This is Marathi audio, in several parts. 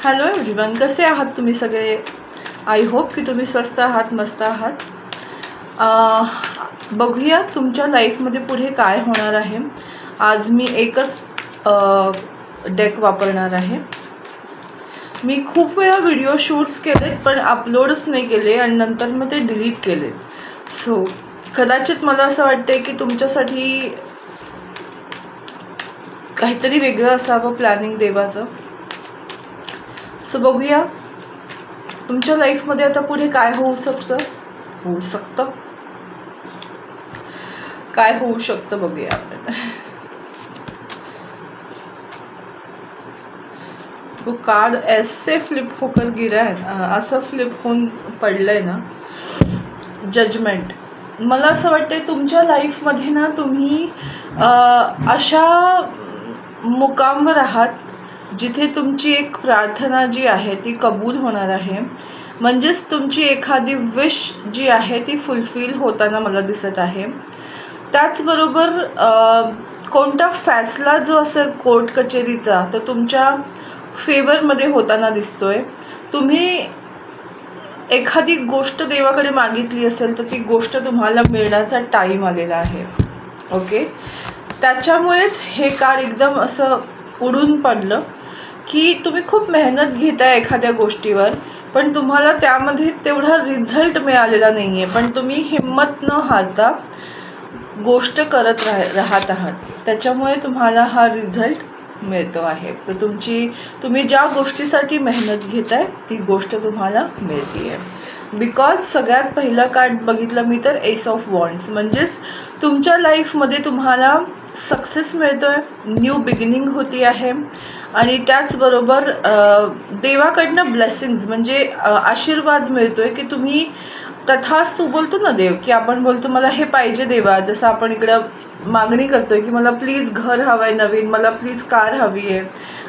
हॅलो एव्हरीवन, कसे आहात तुम्ही सगळे? आय होप की तुम्ही स्वस्त आहात, मस्त आहात. बघूया तुमच्या लाईफमध्ये पुढे काय होणार आहे. आज मी एकच डेक वापरणार आहे. मी खूप वेळा व्हिडिओ शूट्स केलेत पण अपलोडच नाही केले आणि नंतर मग ते डिलीट केले. सो कदाचित मला असं वाटते की तुमच्यासाठी काहीतरी वेगळं असावं प्लॅनिंग देवाचं. सो बघूया तुमच्या लाईफमध्ये आता पुढे काय होऊ शकतं काय होऊ शकतं बघूया आपण. वो कार्ड ऐसे फ्लिप होकर गिरा है, असं फ्लिप होऊन पडलंय ना, जजमेंट. मला असं वाटतंय तुमच्या लाईफमध्ये ना तुम्ही अशा मुकामवर आहात जिथे तुमची एक प्रार्थना जी आहे ती कबूल होणार आहे. म्हणजेच तुमची एखादी विश जी आहे ती फुलफिल होताना मला दिसत आहे. त्याचबरोबर कोणता फैसला जो असेल कोर्ट कचेरीचा तो तुमच्या फेवरमध्ये होताना दिसतोय. तुम्ही एखादी गोष्ट देवाकडे मागितली असेल तर ती गोष्ट तुम्हाला मिळण्याचा टाईम आलेला आहे. ओके, त्याच्यामुळेच हे कार्ड एकदम असं उडून पडलं की तुम्ही खूप मेहनत घेताय एखाद्या गोष्टीवर पण तुम्हाला त्यामध्ये तेवढा रिझल्ट मिळालेला नाही आहे, पण तुम्ही हिम्मत न हारता गोष्ट करत राहत आहात. त्याच्यामुळे तुम्हाला हा रिझल्ट मिळतो आहे. तर तुम्ही ज्या गोष्टीसाठी मेहनत घेताय ती गोष्ट तुम्हाला मिळते आहे. बिकॉज सगळ्यात पहिलं कार्ड बघितलं मी तर एस ऑफ वॉन्ड्स, म्हणजेच तुमच्या लाईफमध्ये तुम्हाला सक्सेस मिळतोय, न्यू बिगिनिंग होती आहे आणि त्याचबरोबर देवाकडनं ब्लेसिंग्स म्हणजे आशीर्वाद मिळतोय की तुम्ही तथास्तु बोलतो ना देव, की आपण बोलतो मला हे पाहिजे देवा, जसं आपण इकडं मागणी करतोय की मला प्लीज घर हवं आहे नवीन, मला प्लीज कार हवी आहे,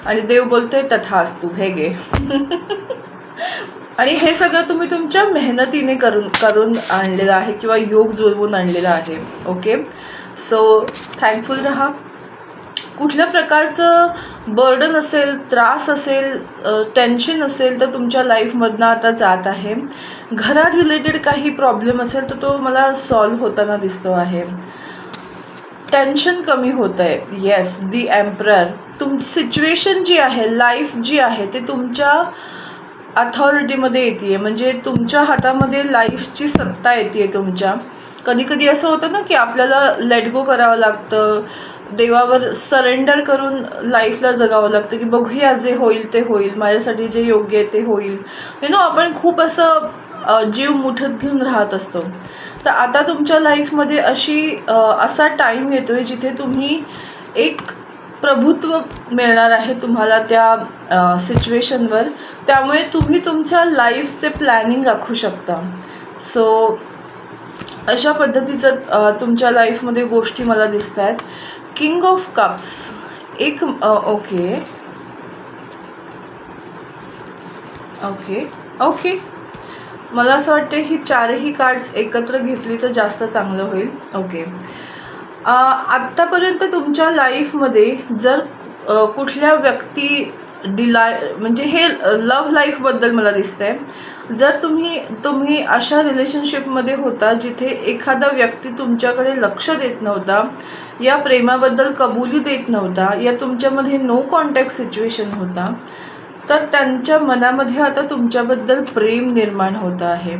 आणि देव बोलतोय तथास्तु, हे घे. आणि हे सगळं तुम्ही तुमच्या मेहनतीने करून आणलेलं आहे किंवा योग जुळवून आणलेला आहे. ओके, सो थँकफुल राहा. कुठल्या प्रकारचं बर्डन असेल, त्रास असेल, टेन्शन असेल तर तुमच्या लाईफमधनं आता जात आहे. घरात रिलेटेड काही प्रॉब्लेम असेल तर तो मला सॉल्व्ह होताना दिसतो आहे. टेन्शन कमी होत आहे. येस, दी एम्परर. तुमची सिच्युएशन जी आहे, लाईफ जी आहे ते तुमच्या अथॉरिटीमध्ये येते, म्हणजे तुमच्या हातामध्ये लाईफची सत्ता येते तुमच्या. कधी कधी असं होतं ना की आपल्याला लेट गो करावं लागतं, देवावर सरेंडर करून लाईफला जगावं लागतं की बघूया जे होईल ते होईल, माझ्यासाठी जे योग्य आहे ते होईल. आपण खूप असं जीव मुठीत घेऊन राहत असतो. तर आता तुमच्या लाईफमध्ये असा टाईम येतोय जिथे तुम्ही एक प्रभुत्व मिळणार आहे तुम्हाला त्या सिच्युएशनवर. त्यामुळे तुम्ही तुमच्या लाईफचे प्लॅनिंग आखू शकता. सो अशा पद्धतीचं तुमच्या लाईफमध्ये गोष्टी मला दिसत आहेत. किंग ऑफ कप्स एक ओके ओके ओके मला असं वाटतं ही चारही कार्ड्स एकत्र घेतली तर जास्त चांगलं होईल. ओके, आत्तापर्यंत तुमच्या लाईफमध्ये जर कुठल्या व्यक्ती म्हणजे हे लव्ह लाईफबद्दल मला दिसतंय. जर तुम्ही अशा रिलेशनशिपमध्ये होता जिथे एखादा व्यक्ती तुमच्याकडे लक्ष देत नव्हता, या प्रेमाबद्दल कबुली देत नव्हता, या तुमच्यामध्ये नो कॉन्टॅक्ट सिच्युएशन होता, तर त्यांच्या मनामध्ये आता तुमच्याबद्दल प्रेम निर्माण होत आहे.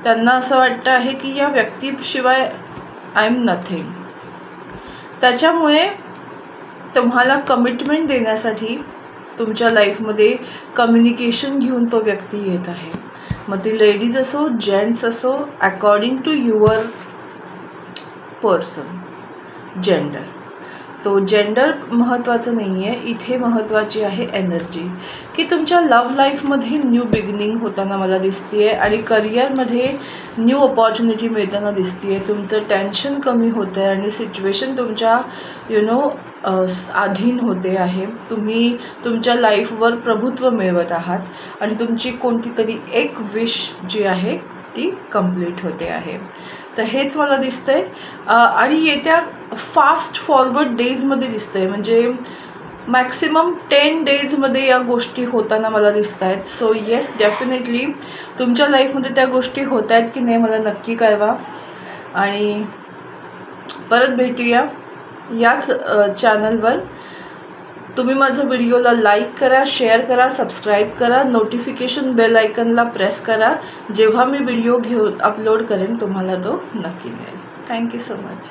त्यांना असं वाटतं आहे की या व्यक्तीशिवाय आय एम नथिंग. त्याच्यामुळे तुम्हाला कमिटमेंट देण्यासाठी तुमच्या लाईफमध्ये कम्युनिकेशन घेऊन तो व्यक्ती येत आहे. मग ती लेडीज असो, जेंट्स असो, according to your person gender. तो जेंडर महत्त्वाचं नाही आहे, इथे महत्त्वाची आहे एनर्जी, की तुमच्या लव्ह लाईफमध्ये न्यू बिगिनिंग होताना मला दिसते आणि करिअरमध्ये न्यू अपॉर्च्युनिटी मिळताना दिसते. तुमचं टेन्शन कमी होतं आहे आणि सिच्युएशन तुमच्या अधीन होते आहे. तुम्ही तुमच्या लाईफवर प्रभुत्व मिळवत आहात आणि तुमची कोणती तरी एक विश जी आहे ती कंप्लीट होते आहे. तर हेच मला दिसतंय आणि येत्या फास्ट फॉरवर्ड डेजमध्ये दिसतंय. म्हणजे मॅक्सिमम 10 डेजमध्ये या गोष्टी होताना मला दिसत आहेत. सो येस, डेफिनेटली तुमच्या लाईफमध्ये त्या गोष्टी होत आहेत की नाही मला नक्की कळवा. आणि परत भेटूया याच चॅनलवर. तुम्ही माझ्या व्हिडिओला लाईक करा, शेअर करा, सबस्क्राईब करा, नोटिफिकेशन बेल आयकनला प्रेस करा. जेव्हा मी व्हिडिओ अपलोड करेन तुम्हाला तो नक्की मिळेल. Thank you so much.